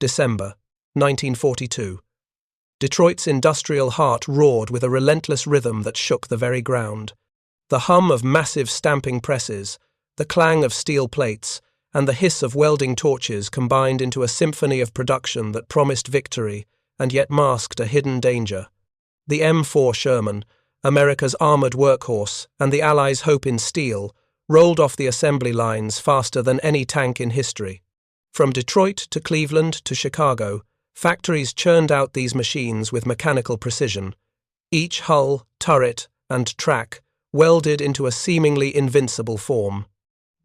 December, 1942. Detroit's industrial heart roared with a relentless rhythm that shook the very ground. The hum of massive stamping presses, the clang of steel plates, and the hiss of welding torches combined into a symphony of production that promised victory and yet masked a hidden danger. The M4 Sherman, America's armored workhorse and the Allies' hope in steel, rolled off the assembly lines faster than any tank in history. From Detroit to Cleveland to Chicago, factories churned out these machines with mechanical precision, each hull, turret, and track welded into a seemingly invincible form.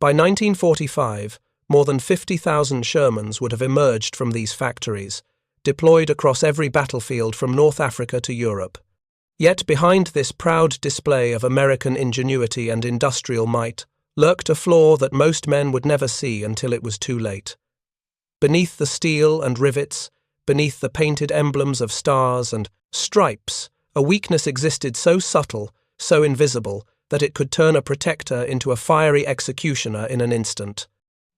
By 1945, more than 50,000 Shermans would have emerged from these factories, deployed across every battlefield from North Africa to Europe. Yet behind this proud display of American ingenuity and industrial might lurked a flaw that most men would never see until it was too late. Beneath the steel and rivets, beneath the painted emblems of stars and stripes, a weakness existed so subtle, so invisible, that it could turn a protector into a fiery executioner in an instant.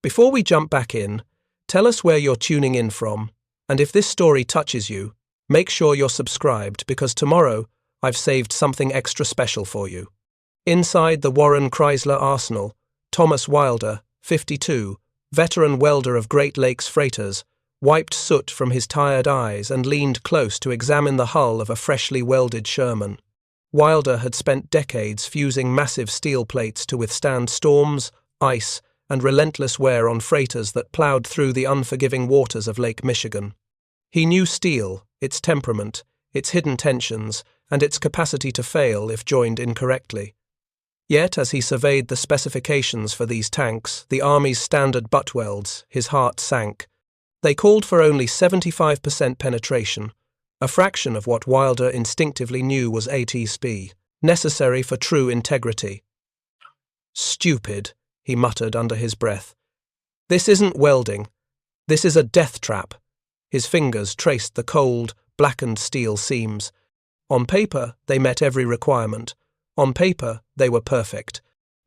Before we jump back in, tell us where you're tuning in from, and if this story touches you, make sure you're subscribed because tomorrow I've saved something extra special for you. Inside the Warren Chrysler Arsenal, Thomas Wilder, 52, veteran welder of Great Lakes freighters, wiped soot from his tired eyes and leaned close to examine the hull of a freshly welded Sherman. Wilder had spent decades fusing massive steel plates to withstand storms, ice, and relentless wear on freighters that plowed through the unforgiving waters of Lake Michigan. He knew steel, its temperament, its hidden tensions, and its capacity to fail if joined incorrectly. Yet, as he surveyed the specifications for these tanks, the Army's standard butt welds, his heart sank. They called for only 75% penetration, a fraction of what Wilder instinctively knew was ATSP, necessary for true integrity. "Stupid," he muttered under his breath. "This isn't welding. This is a death trap." His fingers traced the cold, blackened steel seams. On paper, they met every requirement. On paper, they were perfect.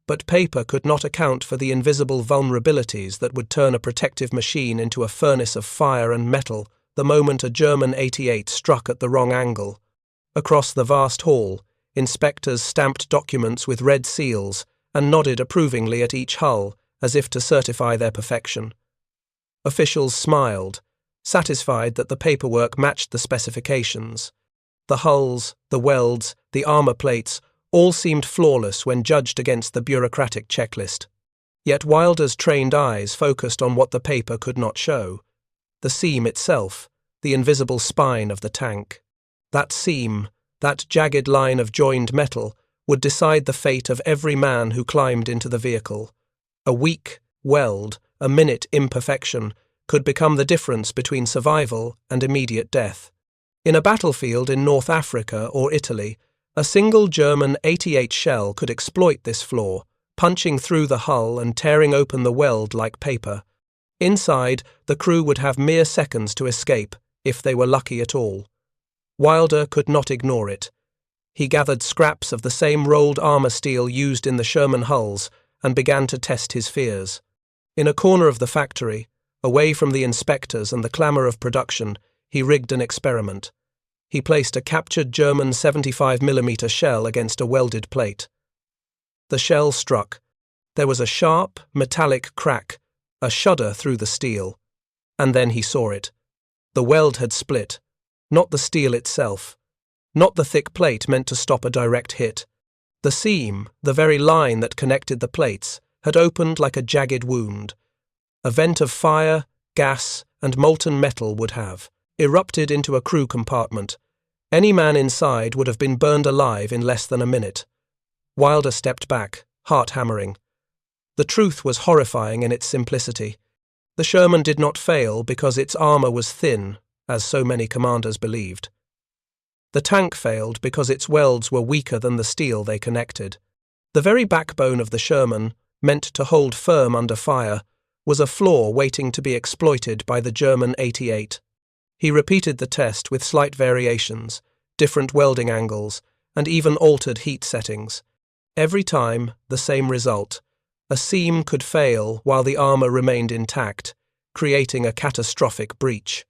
But paper could not account for the invisible vulnerabilities that would turn a protective machine into a furnace of fire and metal the moment a German 88 struck at the wrong angle. Across the vast hall, inspectors stamped documents with red seals and nodded approvingly at each hull as if to certify their perfection. Officials smiled, satisfied that the paperwork matched the specifications. The hulls, the welds, the armor plates all seemed flawless when judged against the bureaucratic checklist. Yet Wilder's trained eyes focused on what the paper could not show. The seam itself, the invisible spine of the tank. That seam, that jagged line of joined metal, would decide the fate of every man who climbed into the vehicle. A weak weld, a minute imperfection, could become the difference between survival and immediate death. In a battlefield in North Africa or Italy, a single German 88 shell could exploit this flaw, punching through the hull and tearing open the weld like paper. Inside, the crew would have mere seconds to escape, if they were lucky at all. Wilder could not ignore it. He gathered scraps of the same rolled armor steel used in the Sherman hulls and began to test his fears. In a corner of the factory, away from the inspectors and the clamour of production, he rigged an experiment. He placed a captured German 75mm shell against a welded plate. The shell struck. There was a sharp, metallic crack, a shudder through the steel. And then he saw it. The weld had split, not the steel itself, not the thick plate meant to stop a direct hit. The seam, the very line that connected the plates, had opened like a jagged wound. A vent of fire, gas, and molten metal would have erupted into a crew compartment. Any man inside would have been burned alive in less than a minute. Wilder stepped back, heart hammering. The truth was horrifying in its simplicity. The Sherman did not fail because its armour was thin, as so many commanders believed. The tank failed because its welds were weaker than the steel they connected. The very backbone of the Sherman, meant to hold firm under fire, was a flaw waiting to be exploited by the German 88. He repeated the test with slight variations, different welding angles, and even altered heat settings. Every time, the same result. A seam could fail while the armour remained intact, creating a catastrophic breach.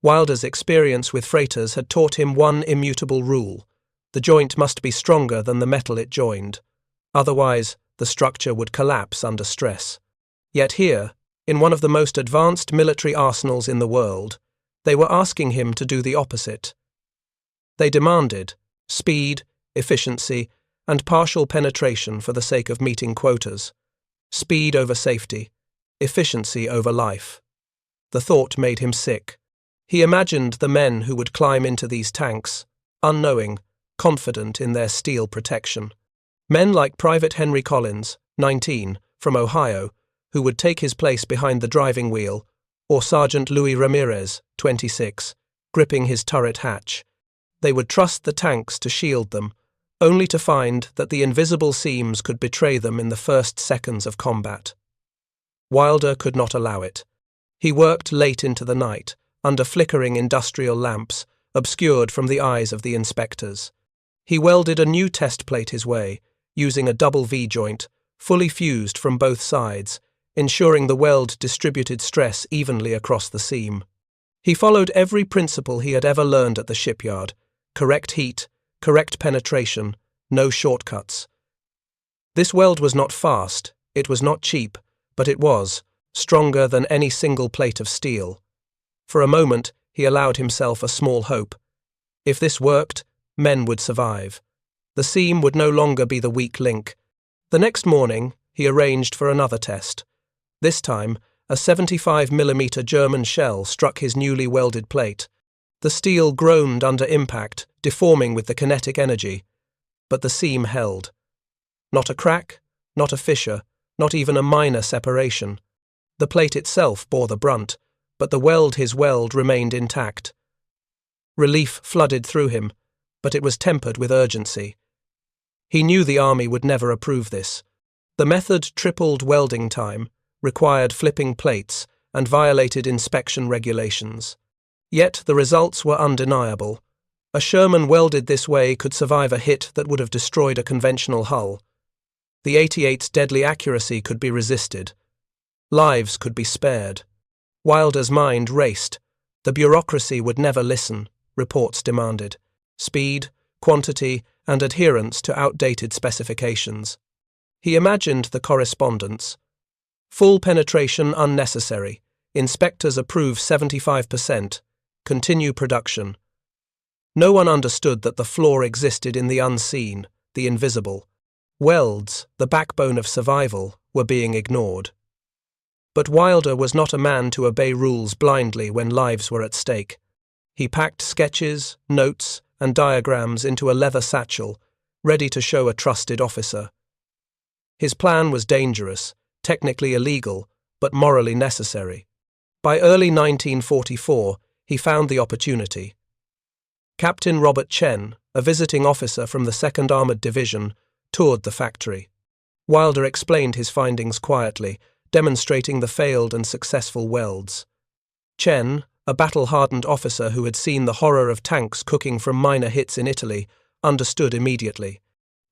Welder's experience with freighters had taught him one immutable rule: the joint must be stronger than the metal it joined. Otherwise, the structure would collapse under stress. Yet here, in one of the most advanced military arsenals in the world, they were asking him to do the opposite. They demanded speed, efficiency, and partial penetration for the sake of meeting quotas. Speed over safety, efficiency over life. The thought made him sick. He imagined the men who would climb into these tanks, unknowing, confident in their steel protection. Men like Private Henry Collins, 19, from Ohio, who would take his place behind the driving wheel, or Sergeant Louis Ramirez, 26, gripping his turret hatch. They would trust the tanks to shield them, only to find that the invisible seams could betray them in the first seconds of combat. Welder could not allow it. He worked late into the night, under flickering industrial lamps, obscured from the eyes of the inspectors. He welded a new test plate his way, using a double V-joint, fully fused from both sides, ensuring the weld distributed stress evenly across the seam. He followed every principle he had ever learned at the shipyard: correct heat, correct penetration, no shortcuts. This weld was not fast, it was not cheap, but it was stronger than any single plate of steel. For a moment, he allowed himself a small hope. If this worked, men would survive. The seam would no longer be the weak link. The next morning, he arranged for another test. This time, a 75mm German shell struck his newly welded plate. The steel groaned under impact, deforming with the kinetic energy. But the seam held. Not a crack, not a fissure, not even a minor separation. The plate itself bore the brunt, but his weld remained intact. Relief flooded through him, but it was tempered with urgency. He knew the army would never approve this. The method tripled welding time, required flipping plates, and violated inspection regulations. Yet the results were undeniable. A Sherman welded this way could survive a hit that would have destroyed a conventional hull. The 88's deadly accuracy could be resisted. Lives could be spared. Welder's mind raced. The bureaucracy would never listen, reports demanded. Speed, quantity, and adherence to outdated specifications. He imagined the correspondence. Full penetration unnecessary. Inspectors approve 75%. Continue production. No one understood that the flaw existed in the unseen, the invisible. Welds, the backbone of survival, were being ignored. But Welder was not a man to obey rules blindly when lives were at stake. He packed sketches, notes, and diagrams into a leather satchel, ready to show a trusted officer. His plan was dangerous, technically illegal, but morally necessary. By early 1944, he found the opportunity. Captain Robert Chen, a visiting officer from the 2nd Armored Division, toured the factory. Welder explained his findings quietly, demonstrating the failed and successful welds. Chen, a battle-hardened officer who had seen the horror of tanks cooking from minor hits in Italy, understood immediately.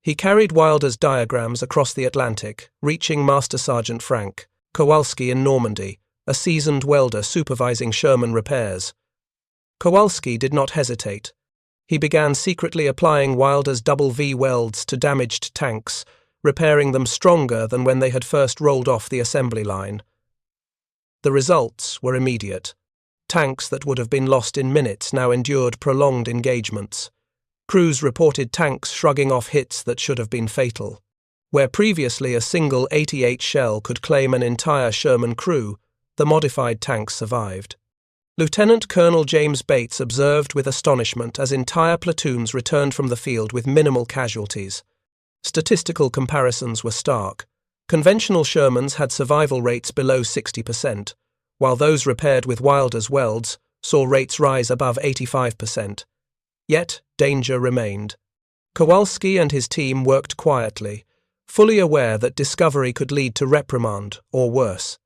He carried Welder's diagrams across the Atlantic, reaching Master Sergeant Frank Kowalski in Normandy, a seasoned welder supervising Sherman repairs. Kowalski did not hesitate. He began secretly applying Welder's double V welds to damaged tanks, repairing them stronger than when they had first rolled off the assembly line. The results were immediate. Tanks that would have been lost in minutes now endured prolonged engagements. Crews reported tanks shrugging off hits that should have been fatal. Where previously a single 88 shell could claim an entire Sherman crew, the modified tanks survived. Lieutenant Colonel James Bates observed with astonishment as entire platoons returned from the field with minimal casualties. Statistical comparisons were stark. Conventional Shermans had survival rates below 60%, while those repaired with Welder's welds saw rates rise above 85%. Yet, danger remained. Kowalski and his team worked quietly, fully aware that discovery could lead to reprimand or worse.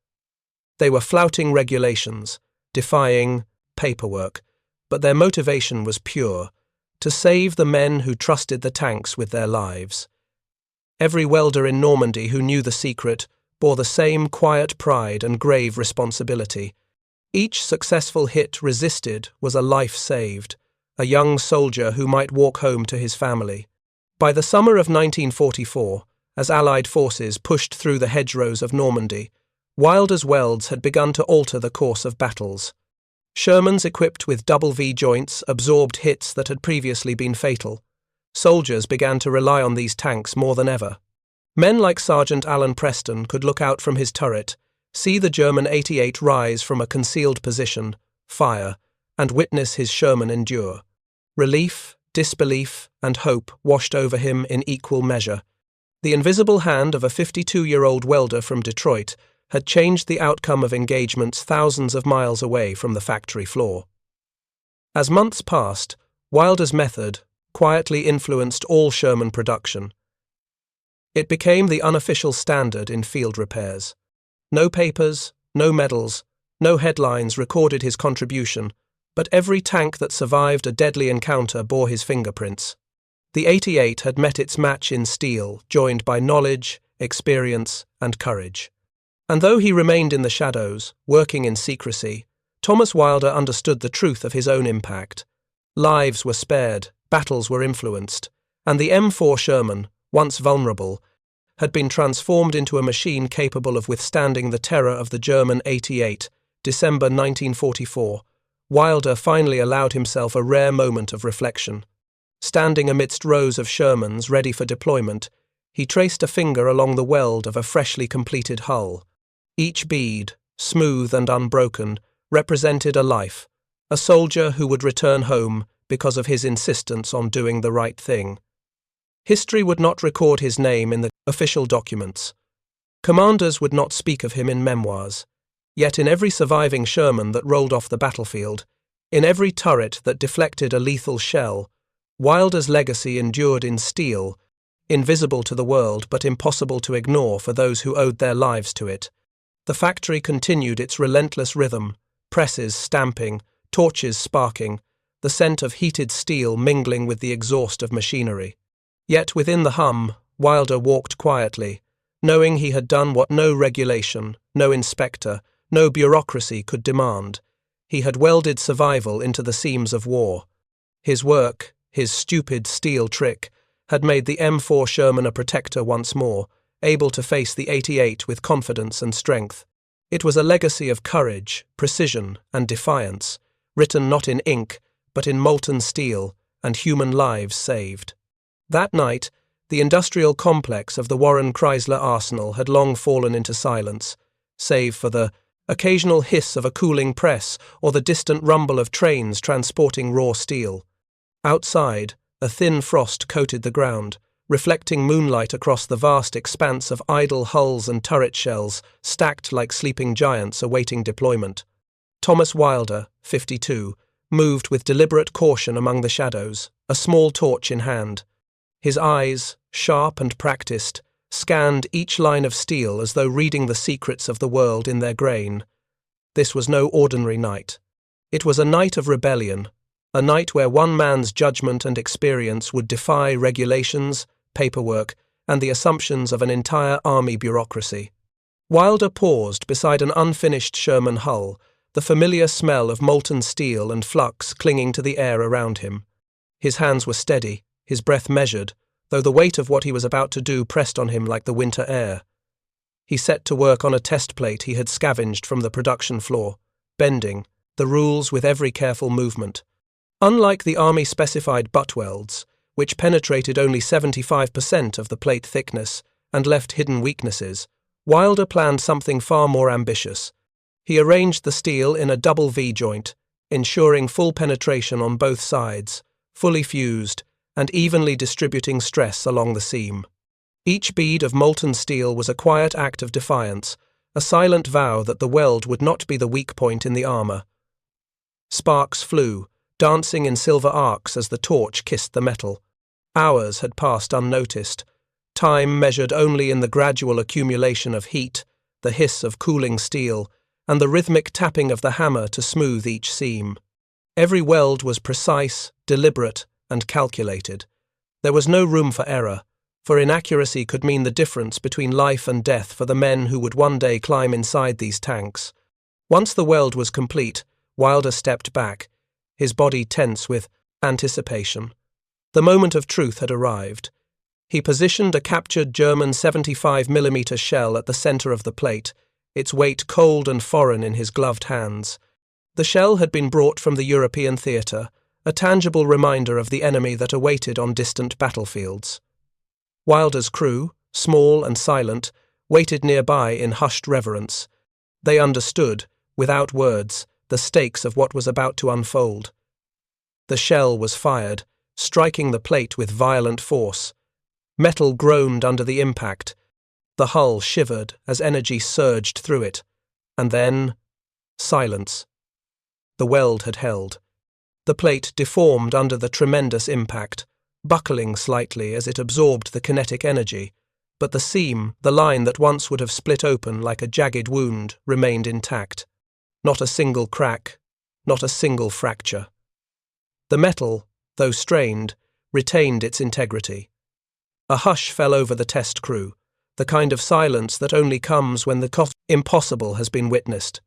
They were flouting regulations, defying paperwork, but their motivation was pure: to save the men who trusted the tanks with their lives. Every welder in Normandy who knew the secret bore the same quiet pride and grave responsibility. Each successful hit resisted was a life saved, a young soldier who might walk home to his family. By the summer of 1944, as Allied forces pushed through the hedgerows of Normandy, Wilder's welds had begun to alter the course of battles. Shermans equipped with double V joints absorbed hits that had previously been fatal. Soldiers began to rely on these tanks more than ever. Men like Sergeant Alan Preston could look out from his turret, see the German 88 rise from a concealed position, fire, and witness his Sherman endure. Relief, disbelief, and hope washed over him in equal measure. The invisible hand of a 52-year-old welder from Detroit had changed the outcome of engagements thousands of miles away from the factory floor. As months passed, Wilder's method quietly influenced all Sherman production. It became the unofficial standard in field repairs. No papers, no medals, no headlines recorded his contribution, but every tank that survived a deadly encounter bore his fingerprints. The 88 had met its match in steel, joined by knowledge, experience, and courage. And though he remained in the shadows, working in secrecy, Thomas Wilder understood the truth of his own impact. Lives were spared, battles were influenced, and the M4 Sherman, once vulnerable, had been transformed into a machine capable of withstanding the terror of the German 88, December 1944. Wilder finally allowed himself a rare moment of reflection. Standing amidst rows of Shermans ready for deployment, he traced a finger along the weld of a freshly completed hull. Each bead, smooth and unbroken, represented a life, a soldier who would return home because of his insistence on doing the right thing. History would not record his name in the official documents. Commanders would not speak of him in memoirs. Yet in every surviving Sherman that rolled off the battlefield, in every turret that deflected a lethal shell, Wilder's legacy endured in steel, invisible to the world but impossible to ignore for those who owed their lives to it. The factory continued its relentless rhythm, presses stamping, torches sparking, the scent of heated steel mingling with the exhaust of machinery. Yet within the hum, Wilder walked quietly, knowing he had done what no regulation, no inspector, no bureaucracy could demand. He had welded survival into the seams of war. His work, his stupid steel trick, had made the M4 Sherman a protector once more, able to face the 88 with confidence and strength. It was a legacy of courage, precision, and defiance, written not in ink, but in molten steel, and human lives saved. That night, the industrial complex of the Warren Chrysler Arsenal had long fallen into silence, save for the occasional hiss of a cooling press or the distant rumble of trains transporting raw steel. Outside, a thin frost coated the ground, reflecting moonlight across the vast expanse of idle hulls and turret shells stacked like sleeping giants awaiting deployment. Thomas Wilder, 52, moved with deliberate caution among the shadows, a small torch in hand. His eyes, sharp and practiced, scanned each line of steel as though reading the secrets of the world in their grain. This was no ordinary night. It was a night of rebellion, a night where one man's judgment and experience would defy regulations, paperwork, and the assumptions of an entire army bureaucracy. Wilder paused beside an unfinished Sherman hull, the familiar smell of molten steel and flux clinging to the air around him. His hands were steady, his breath measured, though the weight of what he was about to do pressed on him like the winter air. He set to work on a test plate he had scavenged from the production floor, bending, the rules with every careful movement. Unlike the army-specified butt welds, which penetrated only 75% of the plate thickness and left hidden weaknesses, Wilder planned something far more ambitious. He arranged the steel in a double V-joint, ensuring full penetration on both sides, fully fused, and evenly distributing stress along the seam. Each bead of molten steel was a quiet act of defiance, a silent vow that the weld would not be the weak point in the armor. Sparks flew, dancing in silver arcs as the torch kissed the metal. Hours had passed unnoticed, time measured only in the gradual accumulation of heat, the hiss of cooling steel, and the rhythmic tapping of the hammer to smooth each seam. Every weld was precise, deliberate, and calculated. There was no room for error, for inaccuracy could mean the difference between life and death for the men who would one day climb inside these tanks. Once the weld was complete, Wilder stepped back, his body tense with anticipation. The moment of truth had arrived. He positioned a captured German 75mm shell at the center of the plate, its weight cold and foreign in his gloved hands. The shell had been brought from the European theatre, a tangible reminder of the enemy that awaited on distant battlefields. Wilder's crew, small and silent, waited nearby in hushed reverence. They understood, without words, the stakes of what was about to unfold. The shell was fired, striking the plate with violent force. Metal groaned under the impact. The hull shivered as energy surged through it. And then, silence. The weld had held. The plate deformed under the tremendous impact, buckling slightly as it absorbed the kinetic energy, but the seam, the line that once would have split open like a jagged wound, remained intact. Not a single crack, not a single fracture. The metal, though strained, retained its integrity. A hush fell over the test crew, the kind of silence that only comes when the impossible has been witnessed.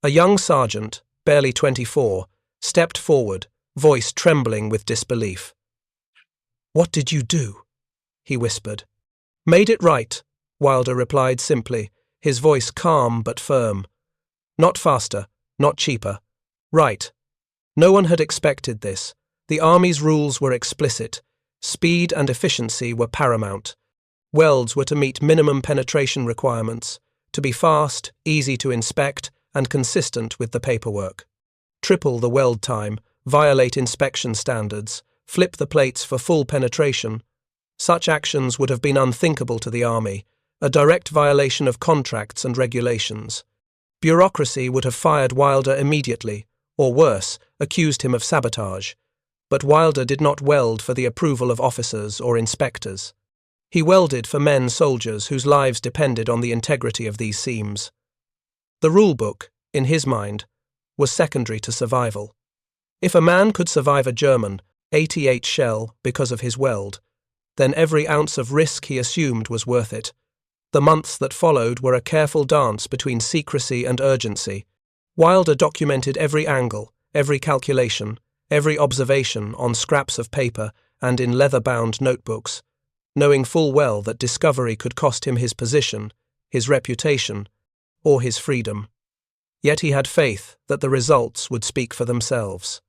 A young sergeant, barely 24, stepped forward, voice trembling with disbelief. "What did you do?" he whispered. "Made it right," Wilder replied simply, his voice calm but firm. "Not faster, not cheaper. Right." No one had expected this. The Army's rules were explicit. Speed and efficiency were paramount. Welds were to meet minimum penetration requirements, to be fast, easy to inspect, and consistent with the paperwork. Triple the weld time, violate inspection standards, flip the plates for full penetration. Such actions would have been unthinkable to the Army, a direct violation of contracts and regulations. Bureaucracy would have fired Wilder immediately, or worse, accused him of sabotage. But Wilder did not weld for the approval of officers or inspectors. He welded for men soldiers whose lives depended on the integrity of these seams. The rulebook, in his mind, was secondary to survival. If a man could survive a German 88 shell because of his weld, then every ounce of risk he assumed was worth it. The months that followed were a careful dance between secrecy and urgency. Wilder documented every angle, every calculation, every observation on scraps of paper and in leather-bound notebooks, knowing full well that discovery could cost him his position, his reputation, or his freedom. Yet he had faith that the results would speak for themselves.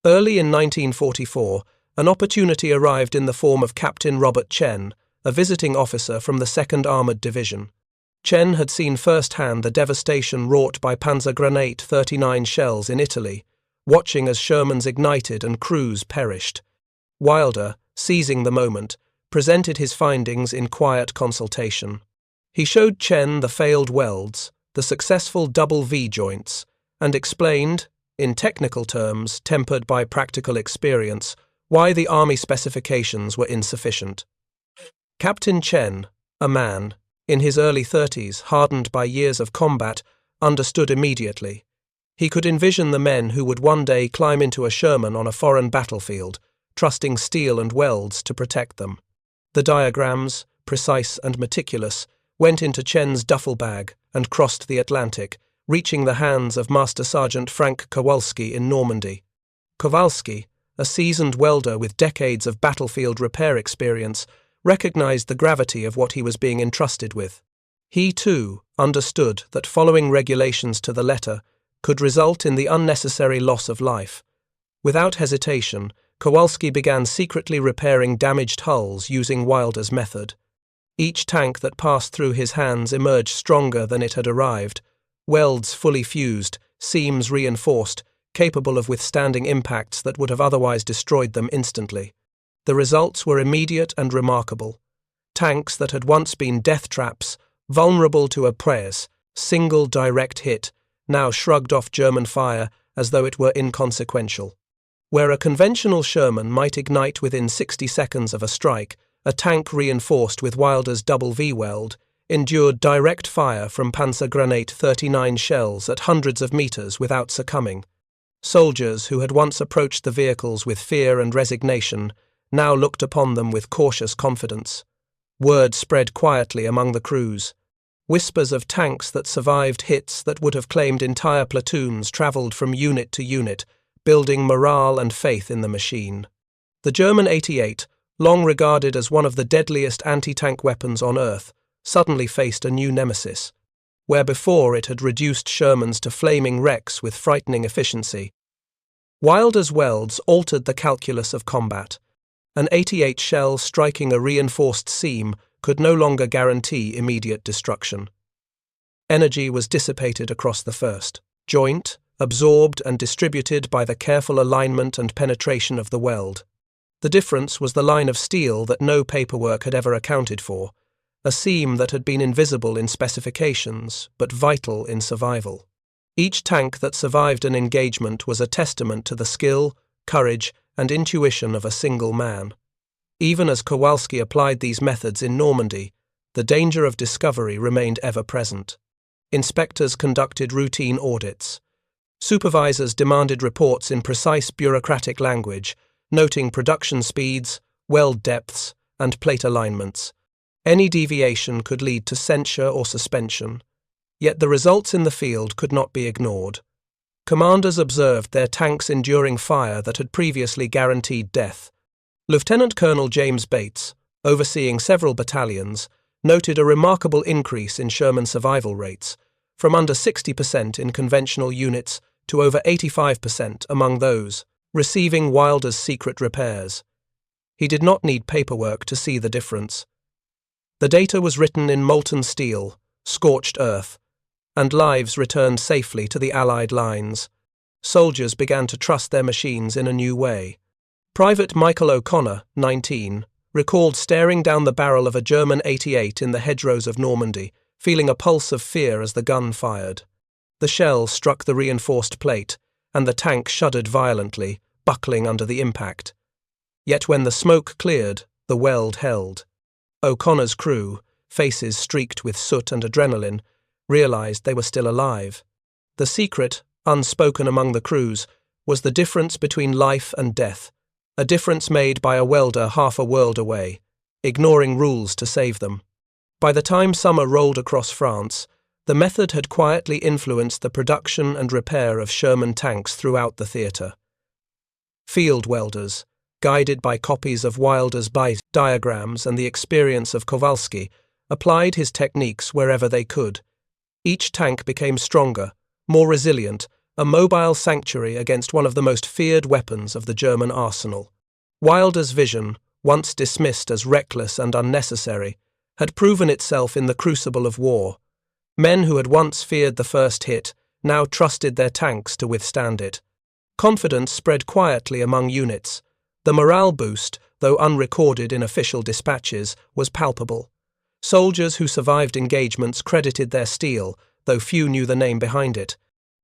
Early in 1944, an opportunity arrived in the form of Captain Robert Chen, a visiting officer from the 2nd Armoured Division. Chen had seen firsthand the devastation wrought by Panzer Grenade 39 shells in Italy, watching as Shermans ignited and crews perished. Wilder, seizing the moment, presented his findings in quiet consultation. He showed Chen the failed welds, the successful double V-joints, and explained, in technical terms tempered by practical experience, why the Army specifications were insufficient. Captain Chen, a man, in his early 30s, hardened by years of combat, understood immediately. He could envision the men who would one day climb into a Sherman on a foreign battlefield, trusting steel and welds to protect them. The diagrams, precise and meticulous, went into Chen's duffel bag and crossed the Atlantic, reaching the hands of Master Sergeant Frank Kowalski in Normandy. Kowalski, a seasoned welder with decades of battlefield repair experience, recognized the gravity of what he was being entrusted with. He, too, understood that following regulations to the letter could result in the unnecessary loss of life. Without hesitation, Kowalski began secretly repairing damaged hulls using Wilder's method. Each tank that passed through his hands emerged stronger than it had arrived, welds fully fused, seams reinforced, capable of withstanding impacts that would have otherwise destroyed them instantly. The results were immediate and remarkable. Tanks that had once been death traps, vulnerable to a single direct hit, now shrugged off German fire as though it were inconsequential. Where a conventional Sherman might ignite within 60 seconds of a strike, a tank reinforced with Wilder's double V-weld endured direct fire from Panzer Grenade 39 shells at hundreds of meters without succumbing. Soldiers who had once approached the vehicles with fear and resignation now looked upon them with cautious confidence. Word spread quietly among the crews. Whispers of tanks that survived hits that would have claimed entire platoons traveled from unit to unit, building morale and faith in the machine. The German 88, long regarded as one of the deadliest anti-tank weapons on Earth, suddenly faced a new nemesis. Where before it had reduced Shermans to flaming wrecks with frightening efficiency, Welder's welds altered the calculus of combat. An 88 shell striking a reinforced seam could no longer guarantee immediate destruction. Energy was dissipated across the first joint, absorbed and distributed by the careful alignment and penetration of the weld. The difference was the line of steel that no paperwork had ever accounted for, a seam that had been invisible in specifications but vital in survival. Each tank that survived an engagement was a testament to the skill, courage, and intuition of a single man. Even as Kowalski applied these methods in Normandy, the danger of discovery remained ever present. Inspectors conducted routine audits. Supervisors demanded reports in precise bureaucratic language, noting production speeds, weld depths, and plate alignments. Any deviation could lead to censure or suspension. Yet the results in the field could not be ignored. Commanders observed their tanks enduring fire that had previously guaranteed death. Lieutenant Colonel James Bates, overseeing several battalions, noted a remarkable increase in Sherman survival rates, from under 60% in conventional units to over 85% among those receiving Welder's secret repairs. He did not need paperwork to see the difference. The data was written in molten steel, scorched earth, and lives returned safely to the Allied lines. Soldiers began to trust their machines in a new way. Private Michael O'Connor, 19, recalled staring down the barrel of a German 88 in the hedgerows of Normandy, feeling a pulse of fear as the gun fired. The shell struck the reinforced plate, and the tank shuddered violently, buckling under the impact. Yet when the smoke cleared, the weld held. O'Connor's crew, faces streaked with soot and adrenaline, realized they were still alive. The secret, unspoken among the crews, was the difference between life and death, a difference made by a welder half a world away, ignoring rules to save them. By the time summer rolled across France, the method had quietly influenced the production and repair of Sherman tanks throughout the theatre. Field welders, guided by copies of Welder's diagrams and the experience of Kowalski, applied his techniques wherever they could. Each tank became stronger, more resilient, a mobile sanctuary against one of the most feared weapons of the German arsenal. Welder's vision, once dismissed as reckless and unnecessary, had proven itself in the crucible of war. Men who had once feared the first hit now trusted their tanks to withstand it. Confidence spread quietly among units. The morale boost, though unrecorded in official dispatches, was palpable. Soldiers who survived engagements credited their steel, though few knew the name behind it.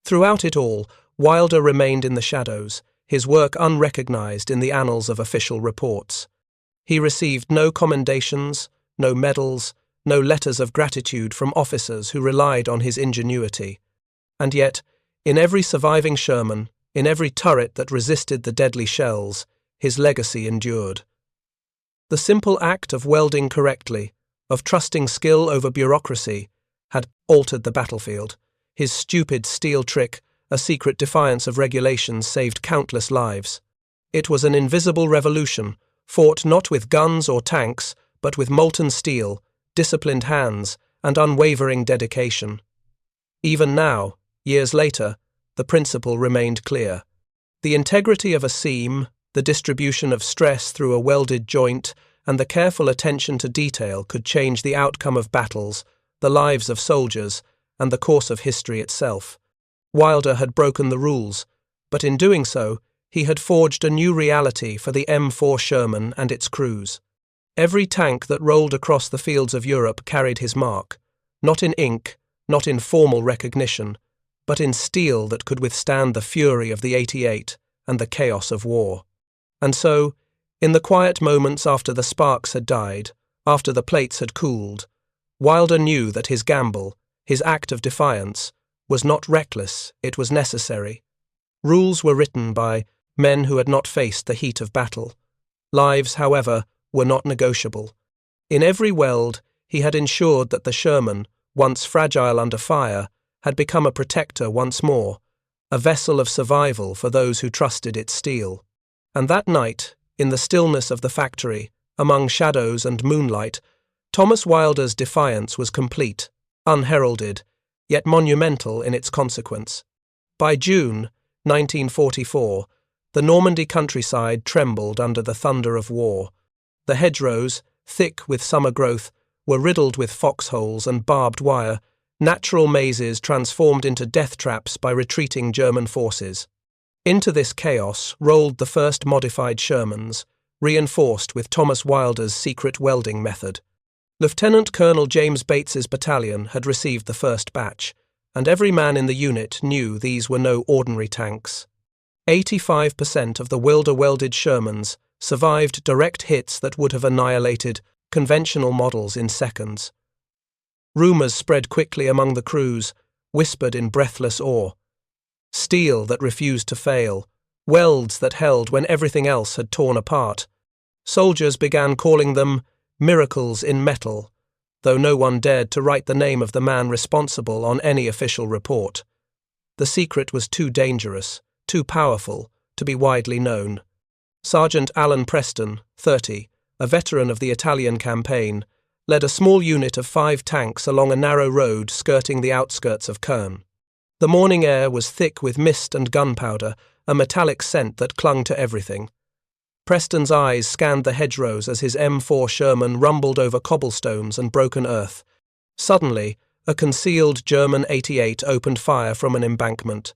Throughout it all, Welder remained in the shadows, his work unrecognized in the annals of official reports. He received no commendations, no medals, no letters of gratitude from officers who relied on his ingenuity. And yet, in every surviving Sherman, in every turret that resisted the deadly shells, his legacy endured. The simple act of welding correctly, of trusting skill over bureaucracy, had altered the battlefield. His stupid steel trick, a secret defiance of regulations, saved countless lives. It was an invisible revolution, fought not with guns or tanks, but with molten steel, disciplined hands, and unwavering dedication. Even now, years later, the principle remained clear. The integrity of a seam, the distribution of stress through a welded joint, and the careful attention to detail could change the outcome of battles, the lives of soldiers, and the course of history itself. Welder had broken the rules, but in doing so, he had forged a new reality for the M4 Sherman and its crews. Every tank that rolled across the fields of Europe carried his mark, not in ink, not in formal recognition, but in steel that could withstand the fury of the 88 and the chaos of war. And so, in the quiet moments after the sparks had died, after the plates had cooled, Welder knew that his gamble, his act of defiance, was not reckless, it was necessary. Rules were written by men who had not faced the heat of battle. Lives, however, were not negotiable. In every weld, he had ensured that the Sherman, once fragile under fire, had become a protector once more, a vessel of survival for those who trusted its steel. And that night, in the stillness of the factory, among shadows and moonlight, Thomas Wilder's defiance was complete, unheralded, yet monumental in its consequence. By June 1944, the Normandy countryside trembled under the thunder of war. The hedgerows, thick with summer growth, were riddled with foxholes and barbed wire, natural mazes transformed into death traps by retreating German forces. Into this chaos rolled the first modified Shermans, reinforced with Thomas Wilder's secret welding method. Lieutenant Colonel James Bates's battalion had received the first batch, and every man in the unit knew these were no ordinary tanks. 85% of the Welder welded Shermans survived direct hits that would have annihilated conventional models in seconds. Rumours spread quickly among the crews, whispered in breathless awe. Steel that refused to fail, welds that held when everything else had torn apart. Soldiers began calling them miracles in metal, though no one dared to write the name of the man responsible on any official report. The secret was too dangerous, too powerful, to be widely known. Sergeant Alan Preston, 30, a veteran of the Italian campaign, led a small unit of 5 tanks along a narrow road skirting the outskirts of Churned. The morning air was thick with mist and gunpowder, a metallic scent that clung to everything. Preston's eyes scanned the hedgerows as his M4 Sherman rumbled over cobblestones and broken earth. Suddenly, a concealed German 88 opened fire from an embankment.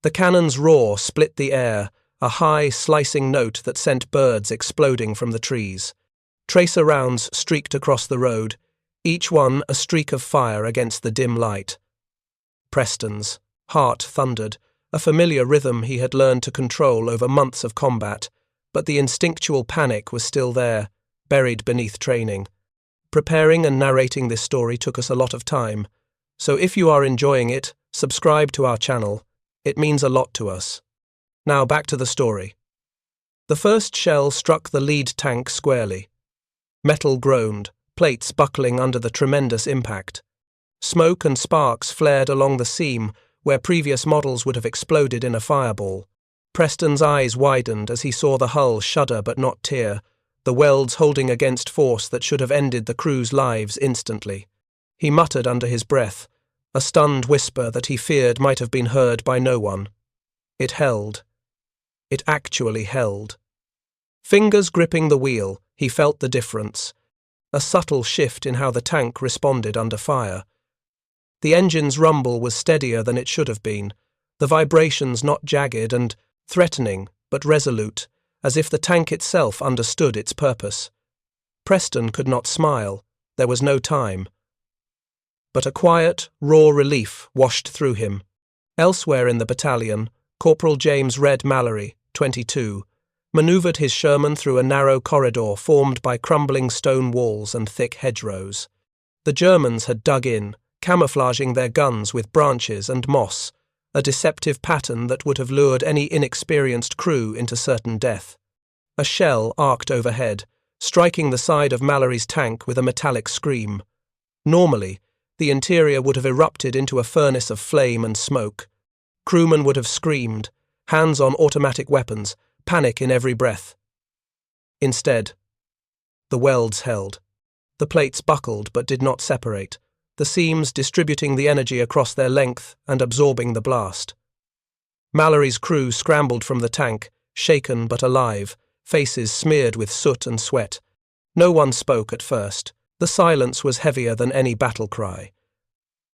The cannon's roar split the air, a high, slicing note that sent birds exploding from the trees. Tracer rounds streaked across the road, each one a streak of fire against the dim light. Preston's heart thundered, a familiar rhythm he had learned to control over months of combat, but the instinctual panic was still there, buried beneath training. Preparing and narrating this story took us a lot of time, so if you are enjoying it, subscribe to our channel. It means a lot to us. Now back to the story. The first shell struck the lead tank squarely. Metal groaned, plates buckling under the tremendous impact. Smoke and sparks flared along the seam where previous models would have exploded in a fireball. Preston's eyes widened as he saw the hull shudder but not tear, the welds holding against force that should have ended the crew's lives instantly. He muttered under his breath, a stunned whisper that he feared might have been heard by no one. It held. It actually held. Fingers gripping the wheel, he felt the difference. A subtle shift in how the tank responded under fire. The engine's rumble was steadier than it should have been, the vibrations not jagged and threatening, but resolute, as if the tank itself understood its purpose. Preston could not smile. There was no time. But a quiet, raw relief washed through him. Elsewhere in the battalion, Corporal James Red Mallory, 22, manoeuvred his Sherman through a narrow corridor formed by crumbling stone walls and thick hedgerows. The Germans had dug in, camouflaging their guns with branches and moss, a deceptive pattern that would have lured any inexperienced crew into certain death. A shell arced overhead, striking the side of Mallory's tank with a metallic scream. Normally, the interior would have erupted into a furnace of flame and smoke. Crewmen would have screamed, hands on automatic weapons, panic in every breath. Instead, the welds held. The plates buckled but did not separate, the seams distributing the energy across their length and absorbing the blast. Mallory's crew scrambled from the tank, shaken but alive, faces smeared with soot and sweat. No one spoke at first. The silence was heavier than any battle cry.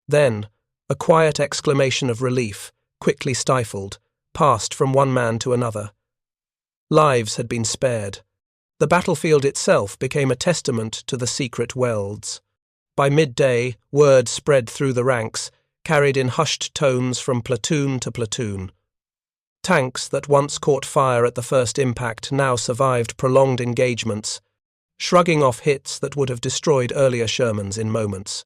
Then, a quiet exclamation of relief, quickly stifled, passed from one man to another. Lives had been spared. The battlefield itself became a testament to the secret welds. By midday, word spread through the ranks, carried in hushed tones from platoon to platoon. Tanks that once caught fire at the first impact now survived prolonged engagements, shrugging off hits that would have destroyed earlier Shermans in moments.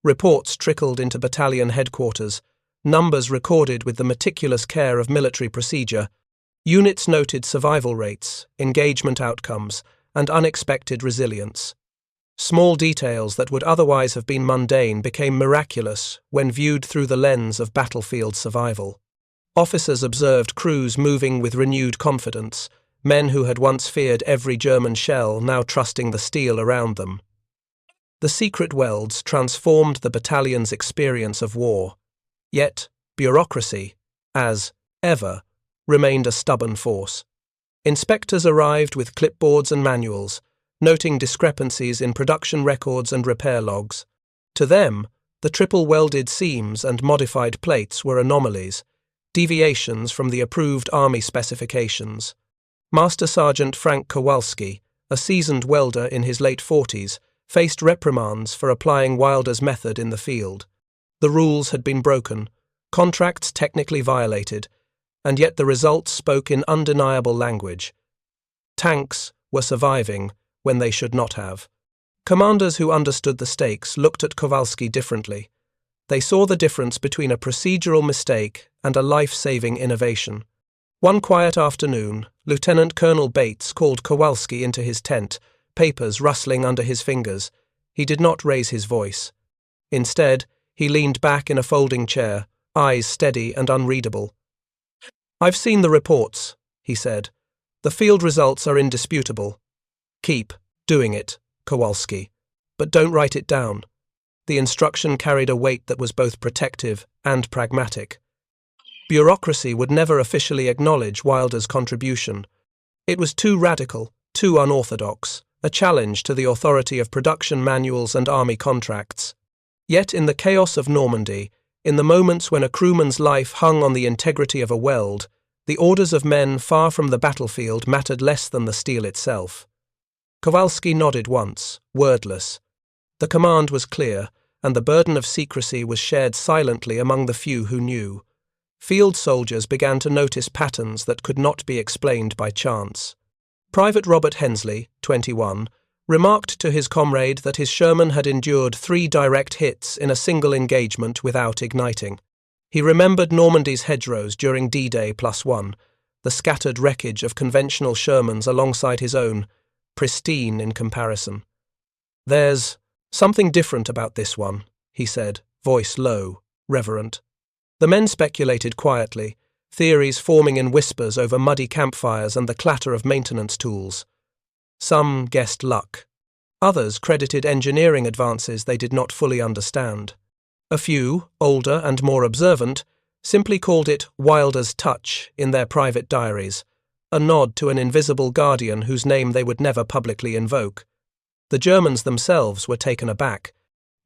Reports trickled into battalion headquarters, numbers recorded with the meticulous care of military procedure. Units noted survival rates, engagement outcomes, and unexpected resilience. Small details that would otherwise have been mundane became miraculous when viewed through the lens of battlefield survival. Officers observed crews moving with renewed confidence, men who had once feared every German shell now trusting the steel around them. The secret welds transformed the battalion's experience of war. Yet, bureaucracy, as ever, remained a stubborn force. Inspectors arrived with clipboards and manuals, noting discrepancies in production records and repair logs. To them, the triple-welded seams and modified plates were anomalies, deviations from the approved Army specifications. Master Sergeant Frank Kowalski, a seasoned welder in his late 40s, faced reprimands for applying Wilder's method in the field. The rules had been broken, contracts technically violated, and yet the results spoke in undeniable language. Tanks were surviving when they should not have. Commanders who understood the stakes looked at Kowalski differently. They saw the difference between a procedural mistake and a life-saving innovation. One quiet afternoon, Lieutenant Colonel Bates called Kowalski into his tent, papers rustling under his fingers. He did not raise his voice. Instead, he leaned back in a folding chair, eyes steady and unreadable. "I've seen the reports," he said. "The field results are indisputable. Keep doing it, Kowalski, but don't write it down." The instruction carried a weight that was both protective and pragmatic. Bureaucracy would never officially acknowledge Wilder's contribution. It was too radical, too unorthodox, a challenge to the authority of production manuals and army contracts. Yet in the chaos of Normandy, in the moments when a crewman's life hung on the integrity of a weld, the orders of men far from the battlefield mattered less than the steel itself. Kowalski nodded once, wordless. The command was clear, and the burden of secrecy was shared silently among the few who knew. Field soldiers began to notice patterns that could not be explained by chance. Private Robert Hensley, 21, remarked to his comrade that his Sherman had endured 3 direct hits in a single engagement without igniting. He remembered Normandy's hedgerows during D-Day +1, the scattered wreckage of conventional Shermans alongside his own, pristine in comparison. "There's something different about this one," he said, voice low, reverent. The men speculated quietly, theories forming in whispers over muddy campfires and the clatter of maintenance tools. Some guessed luck. Others credited engineering advances they did not fully understand. A few, older and more observant, simply called it Wilder's touch in their private diaries, a nod to an invisible guardian whose name they would never publicly invoke. The Germans themselves were taken aback.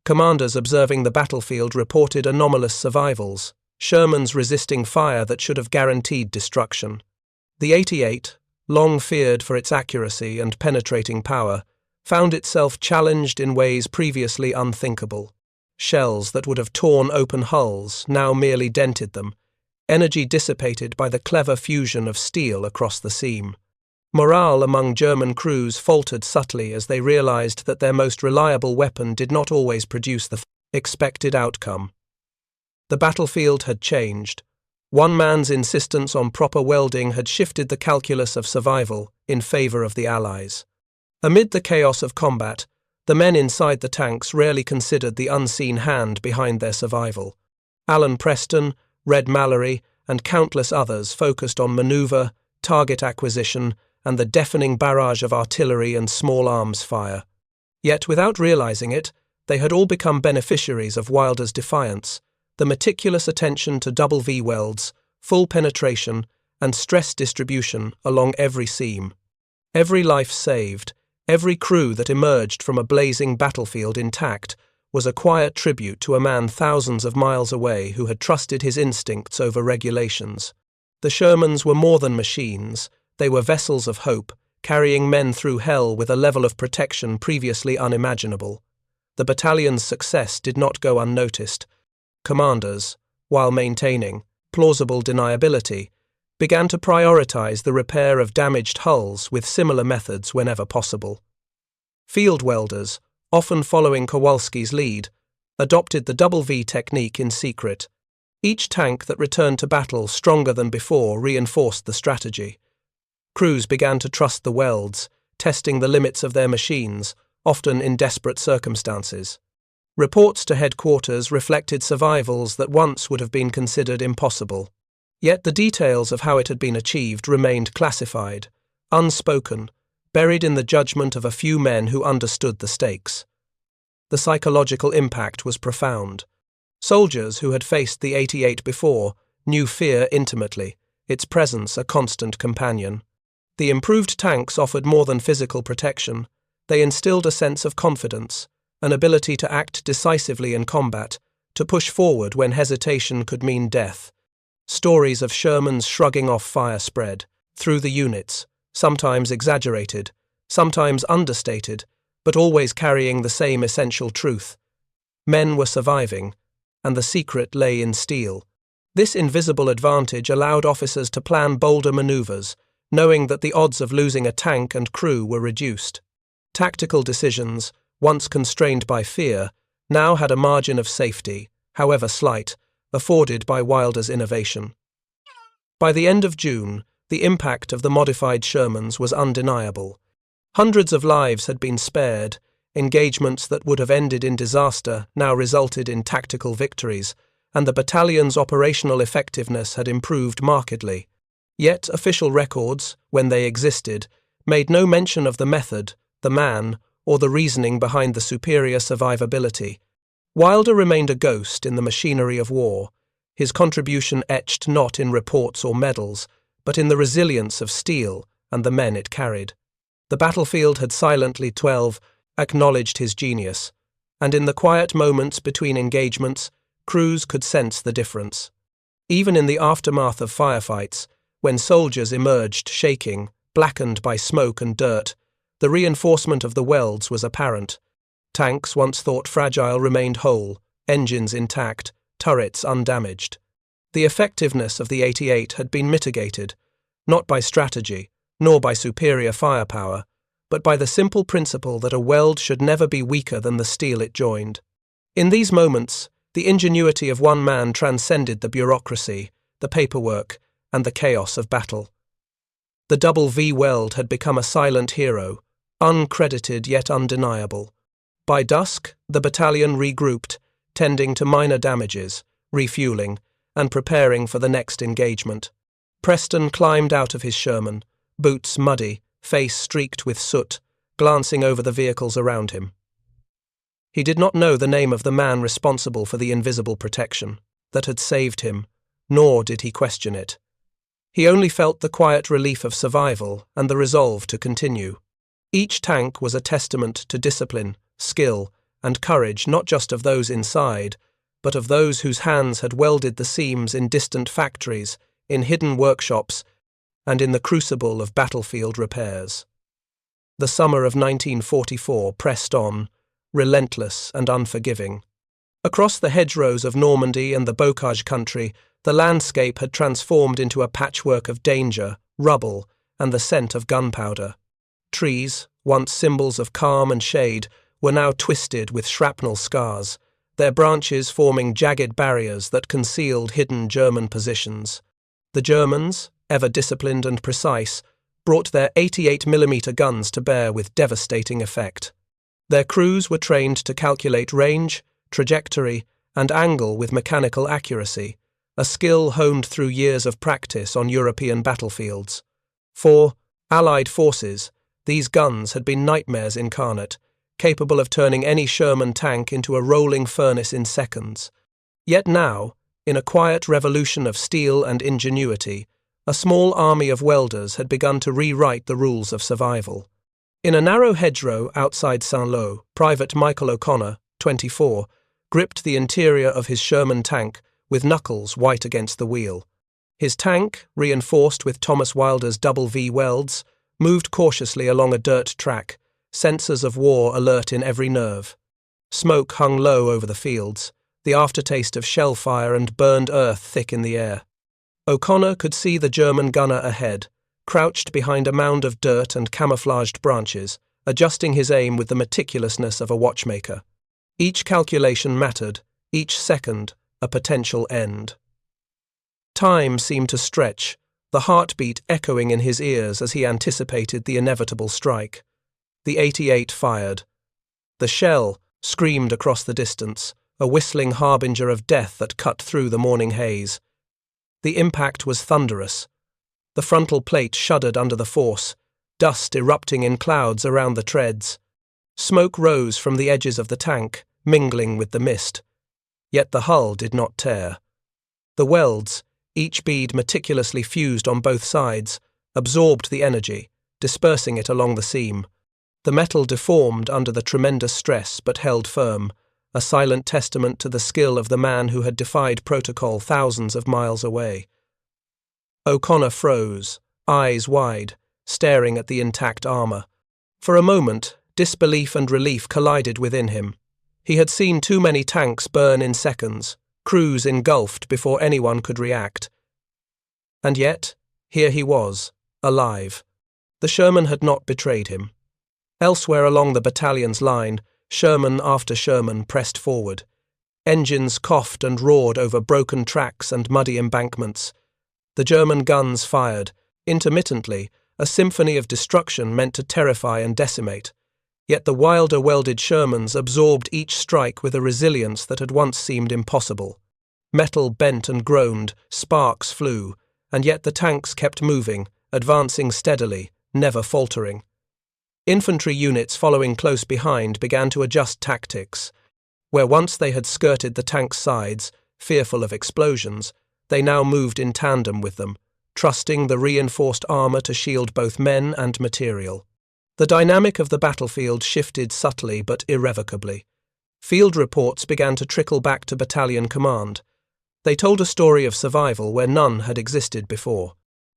Commanders observing the battlefield reported anomalous survivals, Shermans resisting fire that should have guaranteed destruction. The 88, long feared for its accuracy and penetrating power, found itself challenged in ways previously unthinkable. Shells that would have torn open hulls now merely dented them, energy dissipated by the clever fusion of steel across the seam. Morale among German crews faltered subtly as they realized that their most reliable weapon did not always produce the expected outcome. The battlefield had changed. One man's insistence on proper welding had shifted the calculus of survival in favor of the Allies. Amid the chaos of combat, the men inside the tanks rarely considered the unseen hand behind their survival. Alan Preston, Red Mallory, and countless others focused on maneuver, target acquisition, and the deafening barrage of artillery and small arms fire. Yet, without realizing it, they had all become beneficiaries of Wilder's defiance, the meticulous attention to double V welds, full penetration, and stress distribution along every seam. Every life saved, every crew that emerged from a blazing battlefield intact, was a quiet tribute to a man thousands of miles away who had trusted his instincts over regulations. The Shermans were more than machines, they were vessels of hope, carrying men through hell with a level of protection previously unimaginable. The battalion's success did not go unnoticed. Commanders, while maintaining plausible deniability, began to prioritize the repair of damaged hulls with similar methods whenever possible. Field welders, often following Kowalski's lead, adopted the double V technique in secret. Each tank that returned to battle stronger than before reinforced the strategy. Crews began to trust the welds, testing the limits of their machines, often in desperate circumstances. Reports to headquarters reflected survivals that once would have been considered impossible. Yet the details of how it had been achieved remained classified, unspoken, buried in the judgment of a few men who understood the stakes. The psychological impact was profound. Soldiers who had faced the 88 before knew fear intimately, its presence a constant companion. The improved tanks offered more than physical protection. They instilled a sense of confidence, an ability to act decisively in combat, to push forward when hesitation could mean death. Stories of Shermans shrugging off fire spread through the units, sometimes exaggerated, sometimes understated, but always carrying the same essential truth. Men were surviving, and the secret lay in steel. This invisible advantage allowed officers to plan bolder maneuvers, knowing that the odds of losing a tank and crew were reduced. Tactical decisions, once constrained by fear, now had a margin of safety, however slight, afforded by Welder's innovation. By the end of June, the impact of the modified Shermans was undeniable. Hundreds of lives had been spared. Engagements that would have ended in disaster now resulted in tactical victories, and the battalion's operational effectiveness had improved markedly. Yet official records, when they existed, made no mention of the method, the man, or the reasoning behind the superior survivability. Welder remained a ghost in the machinery of war, his contribution etched not in reports or medals, but in the resilience of steel and the men it carried. The battlefield had silently acknowledged his genius, and in the quiet moments between engagements, crews could sense the difference. Even in the aftermath of firefights, when soldiers emerged shaking, blackened by smoke and dirt, the reinforcement of the welds was apparent. Tanks once thought fragile remained whole, engines intact, turrets undamaged. The effectiveness of the 88 had been mitigated, not by strategy, nor by superior firepower, but by the simple principle that a weld should never be weaker than the steel it joined. In these moments, the ingenuity of one man transcended the bureaucracy, the paperwork, and the chaos of battle. The double V weld had become a silent hero, uncredited yet undeniable. By dusk, the battalion regrouped, tending to minor damages, refueling, and preparing for the next engagement. Preston climbed out of his Sherman, boots muddy, face streaked with soot, glancing over the vehicles around him. He did not know the name of the man responsible for the invisible protection that had saved him, nor did he question it. He only felt the quiet relief of survival and the resolve to continue. Each tank was a testament to discipline, skill, and courage not just of those inside, but of those whose hands had welded the seams in distant factories, in hidden workshops, and in the crucible of battlefield repairs. The summer of 1944 pressed on, relentless and unforgiving. Across the hedgerows of Normandy and the Bocage country, the landscape had transformed into a patchwork of danger, rubble, and the scent of gunpowder. Trees, once symbols of calm and shade, were now twisted with shrapnel scars, their branches forming jagged barriers that concealed hidden German positions. The Germans, ever disciplined and precise, brought their 88mm guns to bear with devastating effect. Their crews were trained to calculate range, trajectory, and angle with mechanical accuracy, a skill honed through years of practice on European battlefields. For Allied forces, these guns had been nightmares incarnate, capable of turning any Sherman tank into a rolling furnace in seconds. Yet now, in a quiet revolution of steel and ingenuity, a small army of welders had begun to rewrite the rules of survival. In a narrow hedgerow outside Saint-Lô, Private Michael O'Connor, 24, gripped the interior of his Sherman tank with knuckles white against the wheel. His tank, reinforced with Thomas Wilder's double V welds, moved cautiously along a dirt track, sensors of war alert in every nerve. Smoke hung low over the fields, the aftertaste of shell fire and burned earth thick in the air. O'Connor could see the German gunner ahead, crouched behind a mound of dirt and camouflaged branches, adjusting his aim with the meticulousness of a watchmaker. Each calculation mattered, each second a potential end. Time seemed to stretch, the heartbeat echoing in his ears as he anticipated the inevitable strike. The 88 fired. The shell screamed across the distance, a whistling harbinger of death that cut through the morning haze. The impact was thunderous. The frontal plate shuddered under the force, dust erupting in clouds around the treads. Smoke rose from the edges of the tank, mingling with the mist. Yet the hull did not tear. The welds, each bead meticulously fused on both sides, absorbed the energy, dispersing it along the seam. The metal deformed under the tremendous stress but held firm, a silent testament to the skill of the man who had defied protocol thousands of miles away. O'Connor froze, eyes wide, staring at the intact armor. For a moment, disbelief and relief collided within him. He had seen too many tanks burn in seconds, crews engulfed before anyone could react. And yet, here he was, alive. The Sherman had not betrayed him. Elsewhere along the battalion's line, Sherman after Sherman pressed forward. Engines coughed and roared over broken tracks and muddy embankments. The German guns fired, intermittently, a symphony of destruction meant to terrify and decimate. Yet the wilder welded Shermans absorbed each strike with a resilience that had once seemed impossible. Metal bent and groaned, sparks flew, and yet the tanks kept moving, advancing steadily, never faltering. Infantry units following close behind began to adjust tactics. Where once they had skirted the tank's sides, fearful of explosions, they now moved in tandem with them, trusting the reinforced armor to shield both men and material. The dynamic of the battlefield shifted subtly but irrevocably. Field reports began to trickle back to battalion command. They told a story of survival where none had existed before.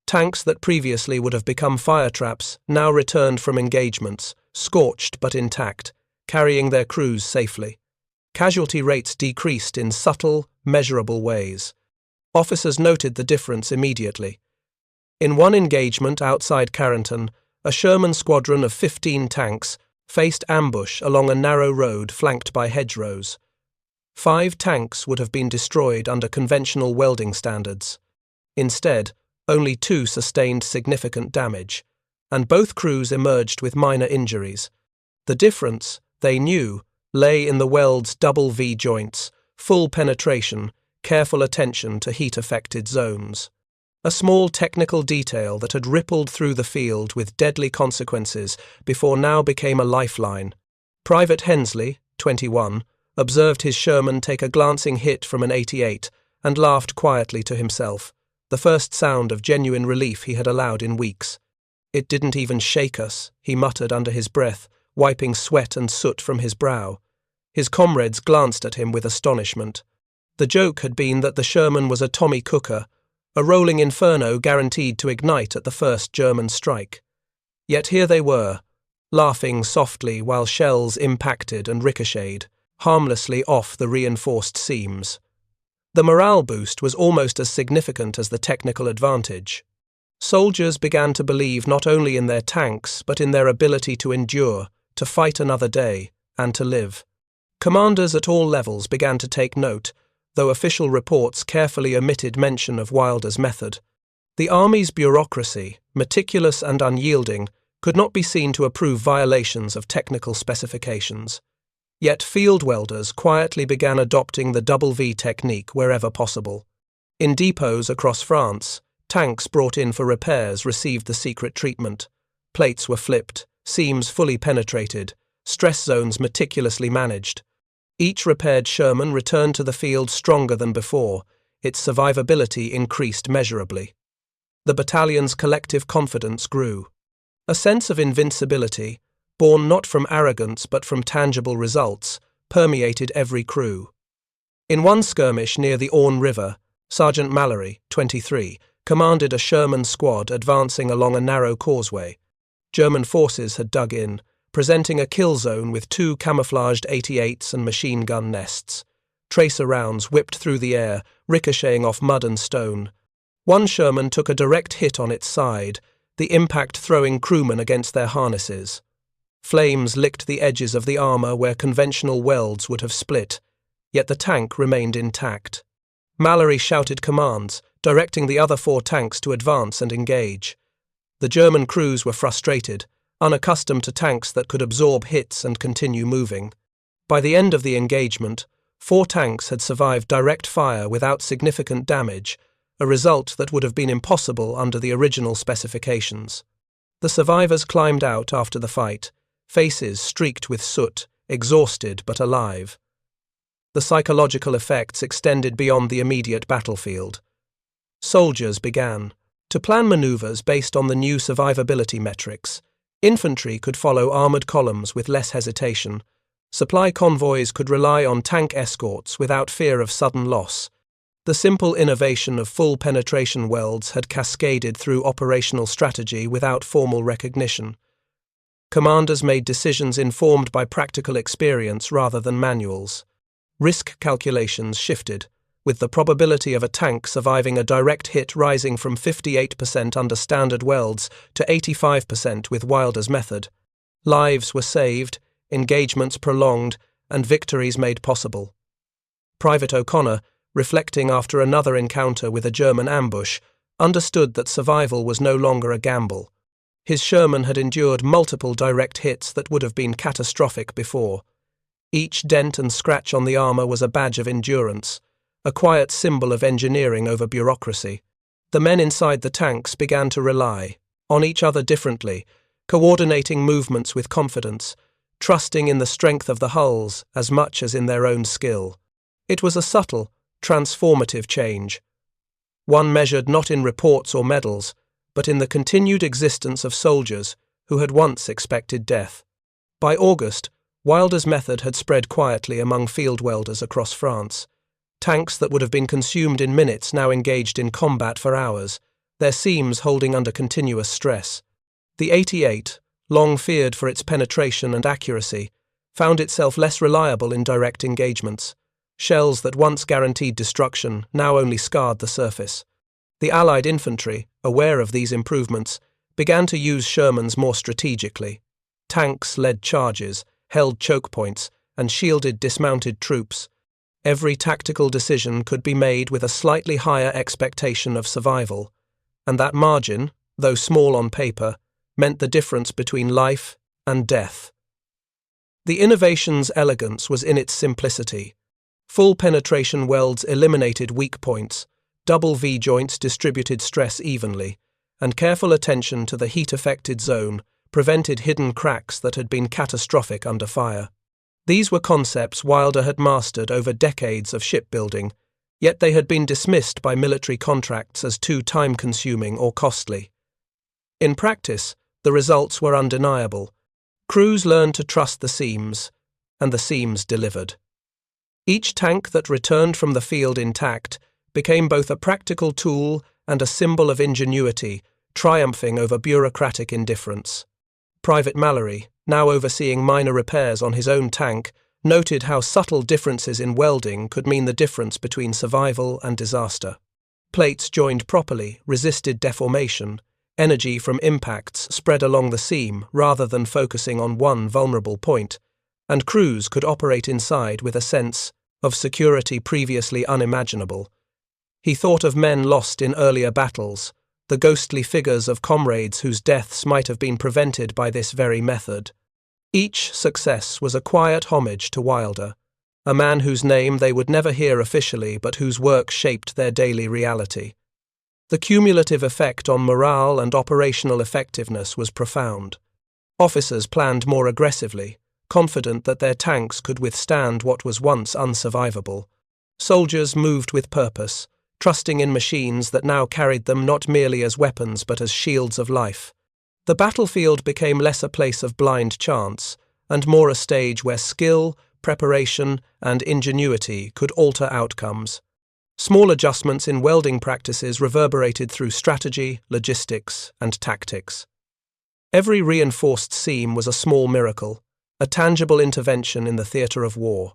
Tanks that previously would have become fire traps now returned from engagements, scorched but intact, carrying their crews safely. Casualty rates decreased in subtle, measurable ways. Officers noted the difference immediately. In one engagement outside Carrington, a Sherman squadron of 15 tanks faced ambush along a narrow road flanked by hedgerows. 5 tanks would have been destroyed under conventional welding standards. Instead, only 2 sustained significant damage, and both crews emerged with minor injuries. The difference, they knew, lay in the weld's double V joints, full penetration, careful attention to heat-affected zones. A small technical detail that had rippled through the field with deadly consequences before now became a lifeline. Private Hensley, 21, observed his Sherman take a glancing hit from an 88 and laughed quietly to himself, the first sound of genuine relief he had allowed in weeks. "It didn't even shake us," he muttered under his breath, wiping sweat and soot from his brow. His comrades glanced at him with astonishment. The joke had been that the Sherman was a Tommy Cooker, a rolling inferno guaranteed to ignite at the first German strike. Yet here they were, laughing softly while shells impacted and ricocheted, harmlessly off the reinforced seams. The morale boost was almost as significant as the technical advantage. Soldiers began to believe not only in their tanks but in their ability to endure, to fight another day, and to live. Commanders at all levels began to take note, though official reports carefully omitted mention of Wilder's method. The Army's bureaucracy, meticulous and unyielding, could not be seen to approve violations of technical specifications. Yet field welders quietly began adopting the double V technique wherever possible. In depots across France, tanks brought in for repairs received the secret treatment. Plates were flipped, seams fully penetrated, stress zones meticulously managed. Each repaired Sherman returned to the field stronger than before, its survivability increased measurably. The battalion's collective confidence grew. A sense of invincibility, born not from arrogance but from tangible results, permeated every crew. In one skirmish near the Orne River, Sergeant Mallory, 23, commanded a Sherman squad advancing along a narrow causeway. German forces had dug in, presenting a kill zone with 2 camouflaged 88s and machine gun nests. Tracer rounds whipped through the air, ricocheting off mud and stone. One Sherman took a direct hit on its side, the impact throwing crewmen against their harnesses. Flames licked the edges of the armor where conventional welds would have split, yet the tank remained intact. Mallory shouted commands, directing the other 4 tanks to advance and engage. The German crews were frustrated, unaccustomed to tanks that could absorb hits and continue moving. By the end of the engagement, 4 tanks had survived direct fire without significant damage, a result that would have been impossible under the original specifications. The survivors climbed out after the fight, faces streaked with soot, exhausted but alive. The psychological effects extended beyond the immediate battlefield. Soldiers began to plan maneuvers based on the new survivability metrics. Infantry could follow armored columns with less hesitation. Supply convoys could rely on tank escorts without fear of sudden loss. The simple innovation of full penetration welds had cascaded through operational strategy without formal recognition. Commanders made decisions informed by practical experience rather than manuals. Risk calculations shifted, with the probability of a tank surviving a direct hit rising from 58% under standard welds to 85% with Welder's method. Lives were saved, engagements prolonged, and victories made possible. Private O'Connor, reflecting after another encounter with a German ambush, understood that survival was no longer a gamble. His Sherman had endured multiple direct hits that would have been catastrophic before. Each dent and scratch on the armor was a badge of endurance, a quiet symbol of engineering over bureaucracy. The men inside the tanks began to rely on each other differently, coordinating movements with confidence, trusting in the strength of the hulls as much as in their own skill. It was a subtle, transformative change, one measured not in reports or medals, but in the continued existence of soldiers who had once expected death. By August, Welder's method had spread quietly among field welders across France. Tanks that would have been consumed in minutes now engaged in combat for hours, their seams holding under continuous stress. The 88, long feared for its penetration and accuracy, found itself less reliable in direct engagements. Shells that once guaranteed destruction now only scarred the surface. The Allied infantry, aware of these improvements, began to use Shermans more strategically. Tanks led charges, held choke points, and shielded dismounted troops. Every tactical decision could be made with a slightly higher expectation of survival, and that margin, though small on paper, meant the difference between life and death. The innovation's elegance was in its simplicity. Full penetration welds eliminated weak points, double V-joints distributed stress evenly, and careful attention to the heat-affected zone prevented hidden cracks that had been catastrophic under fire. These were concepts Welder had mastered over decades of shipbuilding, yet they had been dismissed by military contracts as too time-consuming or costly. In practice, the results were undeniable. Crews learned to trust the seams, and the seams delivered. Each tank that returned from the field intact became both a practical tool and a symbol of ingenuity, triumphing over bureaucratic indifference. Private Mallory, now overseeing minor repairs on his own tank, noted how subtle differences in welding could mean the difference between survival and disaster. Plates joined properly resisted deformation, energy from impacts spread along the seam rather than focusing on one vulnerable point, and crews could operate inside with a sense of security previously unimaginable. He thought of men lost in earlier battles, the ghostly figures of comrades whose deaths might have been prevented by this very method. Each success was a quiet homage to Welder, a man whose name they would never hear officially but whose work shaped their daily reality. The cumulative effect on morale and operational effectiveness was profound. Officers planned more aggressively, confident that their tanks could withstand what was once unsurvivable. Soldiers moved with purpose, trusting in machines that now carried them not merely as weapons but as shields of life. The battlefield became less a place of blind chance, and more a stage where skill, preparation, and ingenuity could alter outcomes. Small adjustments in welding practices reverberated through strategy, logistics, and tactics. Every reinforced seam was a small miracle, a tangible intervention in the theatre of war.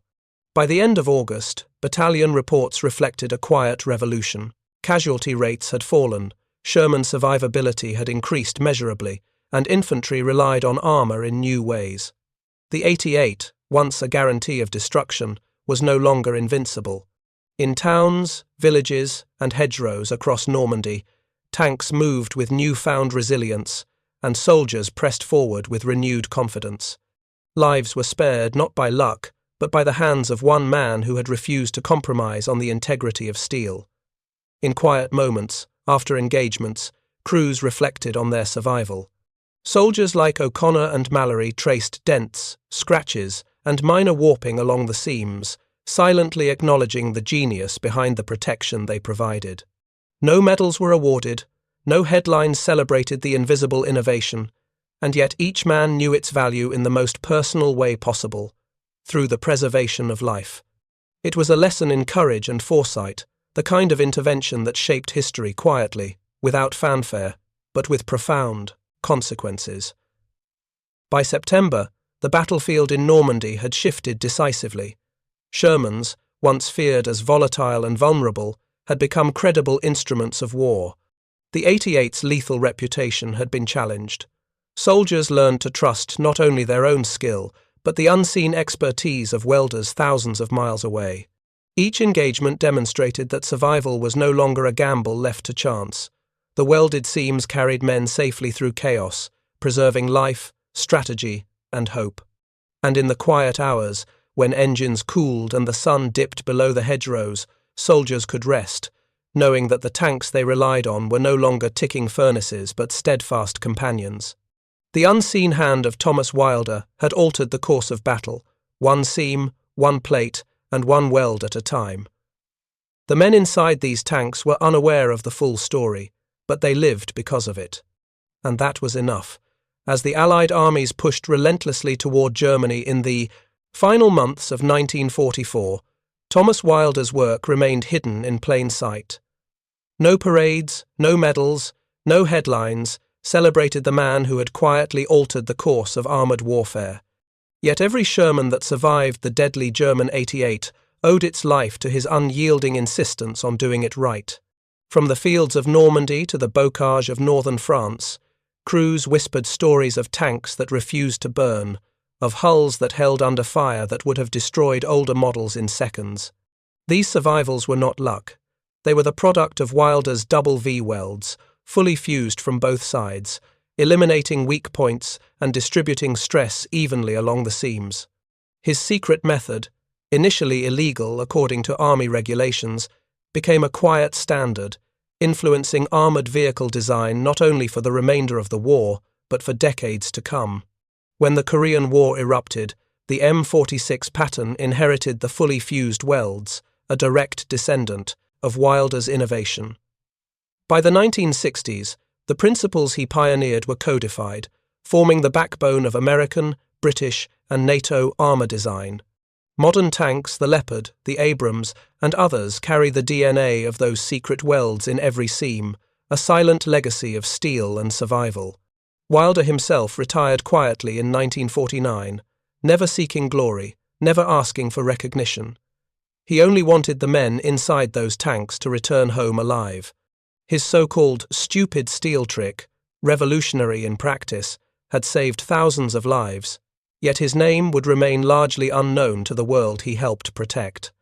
By the end of August, battalion reports reflected a quiet revolution. Casualty rates had fallen, Sherman survivability had increased measurably, and infantry relied on armour in new ways. The 88, once a guarantee of destruction, was no longer invincible. In towns, villages, and hedgerows across Normandy, tanks moved with newfound resilience, and soldiers pressed forward with renewed confidence. Lives were spared not by luck, but by the hands of one man who had refused to compromise on the integrity of steel. In quiet moments, after engagements, crews reflected on their survival. Soldiers like O'Connor and Mallory traced dents, scratches, and minor warping along the seams, silently acknowledging the genius behind the protection they provided. No medals were awarded, no headlines celebrated the invisible innovation, and yet each man knew its value in the most personal way possible, through the preservation of life. It was a lesson in courage and foresight, the kind of intervention that shaped history quietly, without fanfare, but with profound consequences. By September, the battlefield in Normandy had shifted decisively. Shermans, once feared as volatile and vulnerable, had become credible instruments of war. The 88's lethal reputation had been challenged. Soldiers learned to trust not only their own skill, but the unseen expertise of welders thousands of miles away. Each engagement demonstrated that survival was no longer a gamble left to chance. The welded seams carried men safely through chaos, preserving life, strategy, and hope. And in the quiet hours, when engines cooled and the sun dipped below the hedgerows, soldiers could rest, knowing that the tanks they relied on were no longer ticking furnaces but steadfast companions. The unseen hand of Thomas Wilder had altered the course of battle, one seam, one plate, and one weld at a time. The men inside these tanks were unaware of the full story, but they lived because of it. And that was enough. As the Allied armies pushed relentlessly toward Germany in the final months of 1944, Thomas Wilder's work remained hidden in plain sight. No parades, no medals, no headlines celebrated the man who had quietly altered the course of armoured warfare. Yet every Sherman that survived the deadly German 88 owed its life to his unyielding insistence on doing it right. From the fields of Normandy to the bocage of northern France, crews whispered stories of tanks that refused to burn, of hulls that held under fire that would have destroyed older models in seconds. These survivals were not luck. They were the product of Wilder's double V welds, fully fused from both sides, eliminating weak points and distributing stress evenly along the seams. His secret method, initially illegal according to army regulations, became a quiet standard, influencing armoured vehicle design not only for the remainder of the war, but for decades to come. When the Korean War erupted, the M46 pattern inherited the fully fused welds, a direct descendant of Wilder's innovation. By the 1960s, the principles he pioneered were codified, forming the backbone of American, British, and NATO armour design. Modern tanks, the Leopard, the Abrams, and others carry the DNA of those secret welds in every seam, a silent legacy of steel and survival. Wilder himself retired quietly in 1949, never seeking glory, never asking for recognition. He only wanted the men inside those tanks to return home alive. His so-called stupid steel trick, revolutionary in practice, had saved thousands of lives, yet his name would remain largely unknown to the world he helped protect.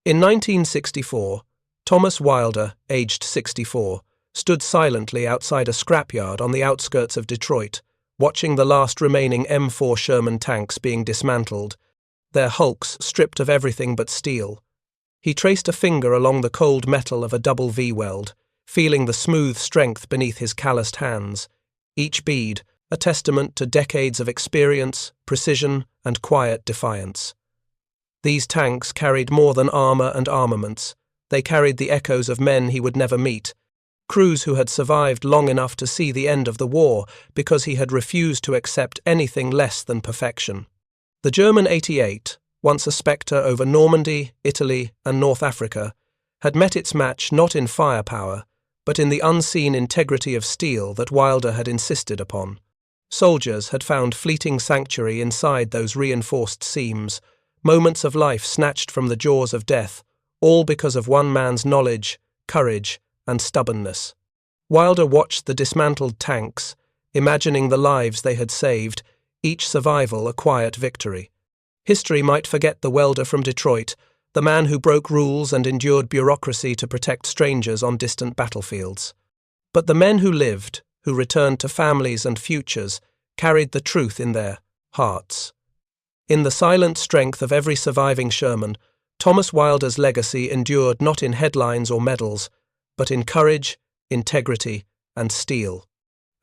In 1964, Thomas Wilder, aged 64, stood silently outside a scrapyard on the outskirts of Detroit, watching the last remaining M4 Sherman tanks being dismantled, their hulks stripped of everything but steel. He traced a finger along the cold metal of a double V weld, feeling the smooth strength beneath his calloused hands, each bead a testament to decades of experience, precision, and quiet defiance. These tanks carried more than armour and armaments. They carried the echoes of men he would never meet, crews who had survived long enough to see the end of the war because he had refused to accept anything less than perfection. The German 88, once a spectre over Normandy, Italy, and North Africa, had met its match not in firepower, but in the unseen integrity of steel that Wilder had insisted upon. Soldiers had found fleeting sanctuary inside those reinforced seams, moments of life snatched from the jaws of death, all because of one man's knowledge, courage, and stubbornness. Wilder watched the dismantled tanks, imagining the lives they had saved, each survival a quiet victory. History might forget the welder from Detroit, the man who broke rules and endured bureaucracy to protect strangers on distant battlefields. But the men who lived, who returned to families and futures, carried the truth in their hearts. In the silent strength of every surviving Sherman, Thomas Wilder's legacy endured not in headlines or medals, but in courage, integrity, and steel.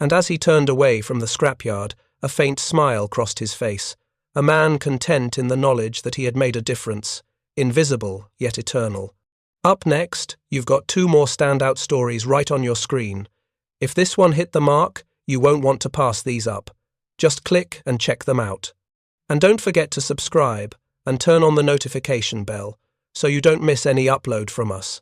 And as he turned away from the scrapyard, a faint smile crossed his face, a man content in the knowledge that he had made a difference, invisible yet eternal. Up next, you've got 2 more standout stories right on your screen. If this one hit the mark, you won't want to pass these up. Just click and check them out. And don't forget to subscribe and turn on the notification bell so you don't miss any upload from us.